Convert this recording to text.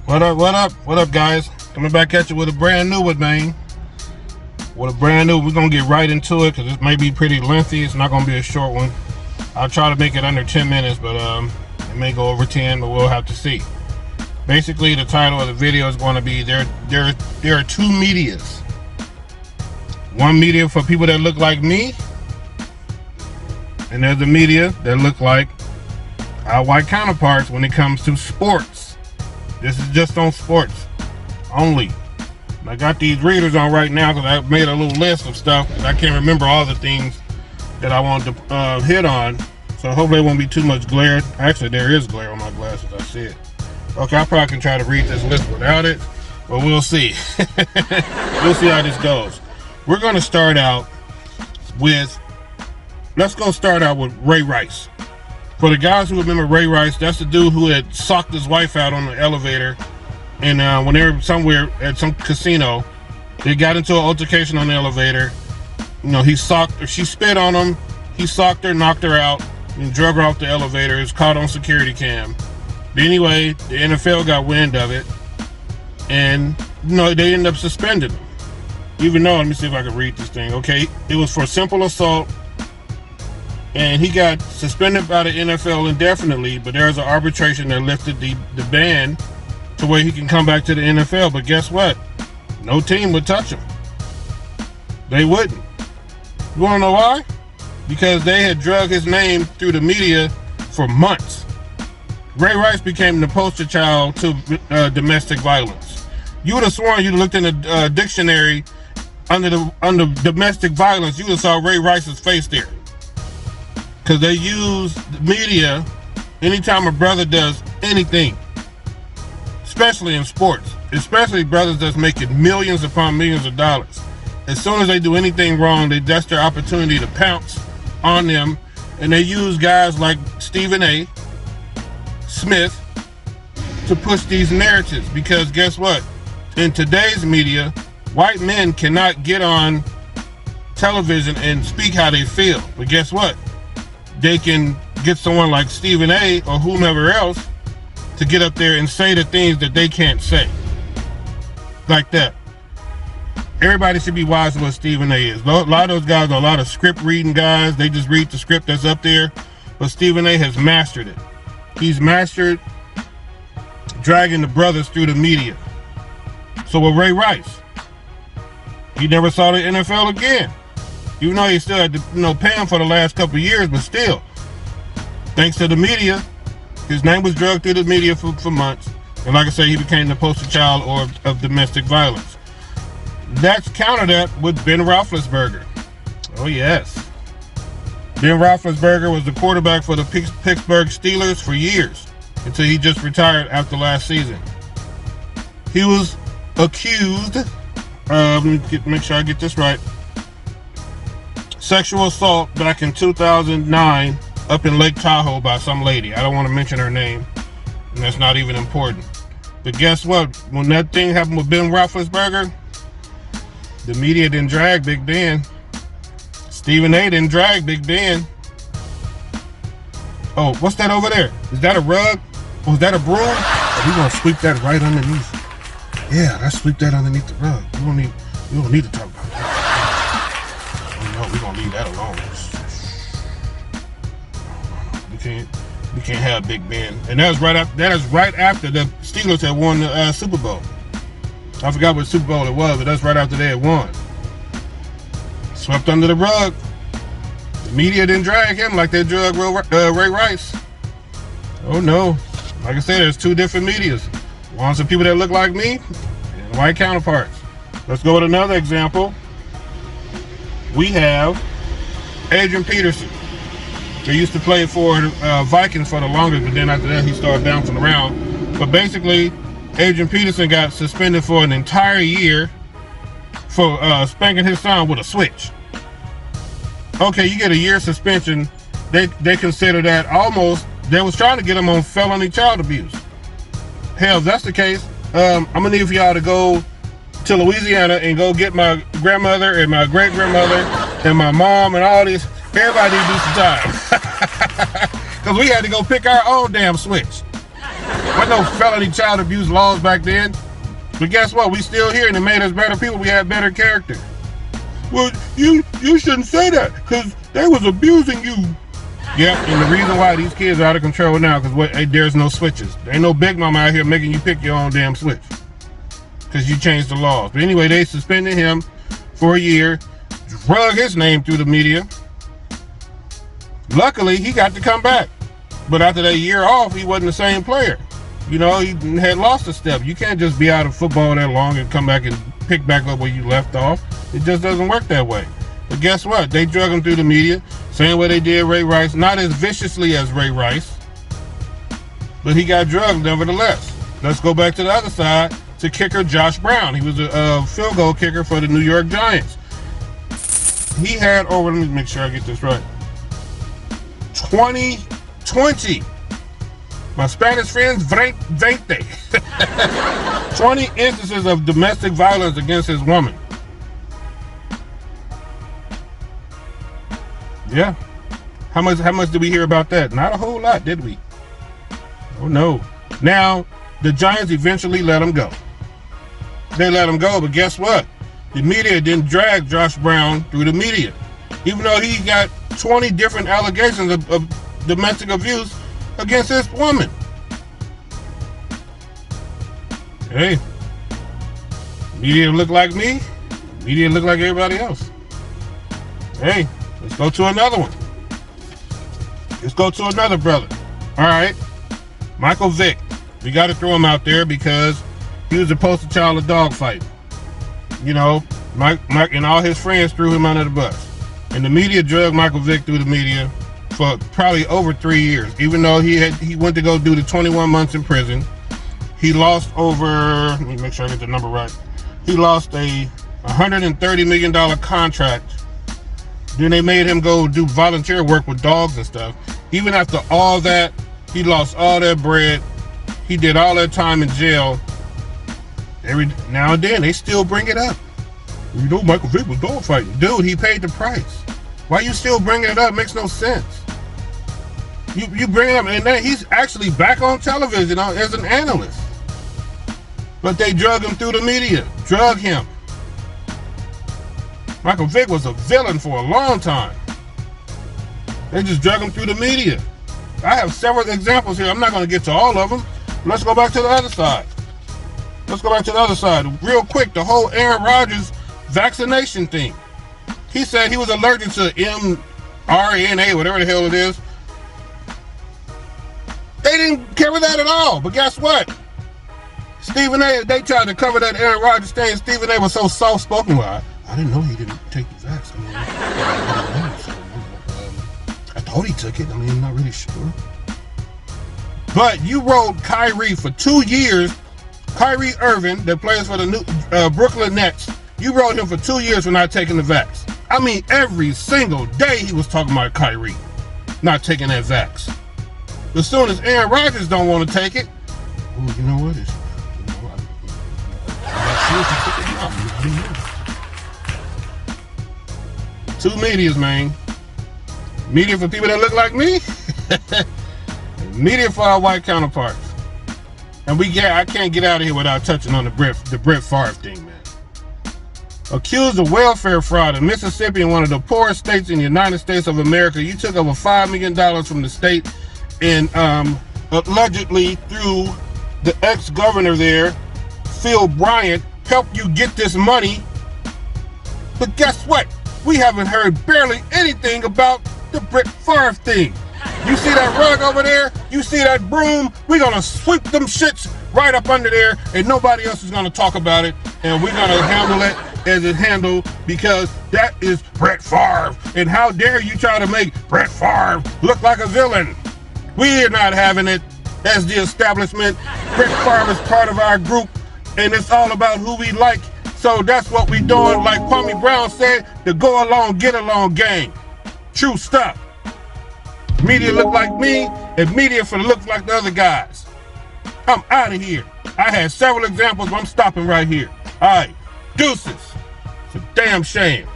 What up, guys? Coming back at you with a brand new one, man. We're gonna get right into it because this may be pretty lengthy. It's not gonna be a short one. I'll try to make it under 10 minutes, but it may go over 10, but we'll have to see. Basically, the title of the video is going to be there are two medias. One media for people that look like me, and there's a media that look like our white counterparts when it comes to sports. This is just on sports only. I got these readers on right now because I made a little list of stuff. I can't remember all the things that I wanted to hit on. So hopefully it won't be too much glare. Actually, there is glare on my glasses, I see it. Okay, I probably can try to read this list without it, but we'll see. We'll see how this goes. We're going to start out with, let's go start out with Ray Rice. For the guys who remember Ray Rice, that's the dude who had socked his wife out on the elevator. And when they were somewhere at some casino, they got into an altercation on the elevator. You know, she spit on him. He socked her, knocked her out, and drug her off the elevator. It was caught on security cam. But anyway, the NFL got wind of it. And, you know, they ended up suspending him. Even though, let me see if I can read this thing. Okay, it was for simple assault. And he got suspended by the NFL indefinitely, but there's an arbitration that lifted the ban to where he can come back to the NFL. But guess what? No team would touch him. They wouldn't. You want to know why? Because they had drug his name through the media for months. Ray Rice became the poster child to domestic violence. You would have sworn you'd looked in the dictionary under domestic violence, you would have saw Ray Rice's face there. Because they use the media anytime a brother does anything, especially in sports, especially brothers that's making millions upon millions of dollars. As soon as they do anything wrong, that's their opportunity to pounce on them. And they use guys like Stephen A. Smith to push these narratives. Because guess what? In today's media, white men cannot get on television and speak how they feel. But guess what? They can get someone like Stephen A. or whomever else to get up there and say the things that they can't say. Like that. Everybody should be wise to what Stephen A. is. A lot of those guys are a lot of script reading guys. They just read the script that's up there. But Stephen A. has mastered it. He's mastered dragging the brothers through the media. So with Ray Rice, he never saw the NFL again. Even though he still had to, pay him for the last couple of years, but still, thanks to the media, his name was drugged through the media for months. And like I say, he became the poster child of domestic violence. That's countered that with Ben Roethlisberger. Oh yes. Ben Roethlisberger was the quarterback for the Pittsburgh Steelers for years, until he just retired after last season. He was accused, let me make sure I get this right, sexual assault back in 2009 up in Lake Tahoe by some lady. I don't want to mention her name, and that's not even important. But guess what? When that thing happened with Ben Roethlisberger, the media didn't drag Big Ben. Stephen A. didn't drag Big Ben. Oh, what's that over there? Is that a rug? Or is that a broom? Oh, we're going to sweep that right underneath. Yeah, let's sweep that underneath the rug. We don't need to talk about that. We're gonna leave that alone. We can't have Big Ben. And that is right after the Steelers had won the Super Bowl. I forgot what Super Bowl it was, but that's right after they had won. Swept under the rug. The media didn't drag him like they drug Ray Rice. Oh no. Like I said, there's two different medias. One's for people that look like me and white counterparts. Let's go with another example. We have Adrian Peterson. He used to play for Vikings for the longest, but then after that he started bouncing around. But basically, Adrian Peterson got suspended for an entire year for spanking his son with a switch. Okay, you get a year suspension. They consider that almost, they was trying to get him on felony child abuse. Hell, if that's the case, I'm gonna need for y'all to go to Louisiana and go get my grandmother and my great grandmother and my mom and all this. Everybody do some time. Because we had to go pick our own damn switch. What no felony child abuse laws back then. But guess what? We still here, and it made us better people. We had better character. Well, you shouldn't say that, because they was abusing you. Yep, and the reason why these kids are out of control now, because there's no switches. There ain't no big mama out here making you pick your own damn switch, because you changed the laws. But anyway, they suspended him for a year, drug his name through the media. Luckily, he got to come back. But after that year off, he wasn't the same player. You know, he had lost a step. You can't just be out of football that long and come back and pick back up where you left off. It just doesn't work that way. But guess what? They drug him through the media, same way they did Ray Rice. Not as viciously as Ray Rice, but he got drugged nevertheless. Let's go back to the other side to kicker Josh Brown. He was a field goal kicker for the New York Giants. He had over, let me make sure I get this right, 20. My Spanish friends, 20 instances of domestic violence against his woman. Yeah. How much did we hear about that? Not a whole lot, did we? Oh no. Now, the Giants eventually let him go. They let him go, but guess what? The media didn't drag Josh Brown through the media. Even though he got 20 different allegations of domestic abuse against this woman. Hey, media look like me, media look like everybody else. Hey, let's go to another one. Let's go to another brother. All right, Michael Vick. We got to throw him out there because he was the poster child of dogfighting. You know, Mike and all his friends threw him under the bus. And the media dragged Michael Vick through the media for probably over 3 years. Even though he went to go do the 21 months in prison, he lost over, let me make sure I get the number right. He lost a $130 million contract. Then they made him go do volunteer work with dogs and stuff. Even after all that, he lost all that bread. He did all that time in jail. Every now and then, they still bring it up. You know, Michael Vick was dogfighting. Dude, he paid the price. Why you still bringing it up? Makes no sense. You bring it up, and then he's actually back on television as an analyst. But they drug him through the media. Drug him. Michael Vick was a villain for a long time. They just drug him through the media. I have several examples here. I'm not going to get to all of them. Let's go back to the other side. Real quick, the whole Aaron Rodgers vaccination thing. He said he was allergic to mRNA, whatever the hell it is. They didn't cover that at all. But guess what? Stephen A, they tried to cover that Aaron Rodgers thing. Stephen A was so soft-spoken. Well, I didn't know he didn't take the vaccine. I thought he took it. I mean, I'm not really sure. But you rode Kyrie for 2 years. Kyrie Irving, that plays for the new Brooklyn Nets, you rode him for 2 years for not taking the vax. I mean, every single day he was talking about Kyrie not taking that vax. As soon as Aaron Rodgers don't want to take it, oh, you know what? I'm not sure. Two medias, man. Media for people that look like me. Media for our white counterparts. And I can't get out of here without touching on the Brett Favre thing, man. Accused of welfare fraud in Mississippi, in one of the poorest states in the United States of America. You took over $5 million from the state and allegedly through the ex-governor there, Phil Bryant, helped you get this money. But guess what? We haven't heard barely anything about the Brett Favre thing. You see that rug over there? You see that broom? We're going to sweep them shits right up under there, and nobody else is going to talk about it, and we're going to handle it as it's handled, because that is Brett Favre. And how dare you try to make Brett Favre look like a villain? We're not having it as the establishment. Brett Favre is part of our group, and it's all about who we like. So that's what we doing, like Kwame Brown said, the go along, get along gang. True stuff. Media look like me, and media for look like the other guys. I'm out of here. I had several examples, but I'm stopping right here. All right, deuces. It's a damn shame.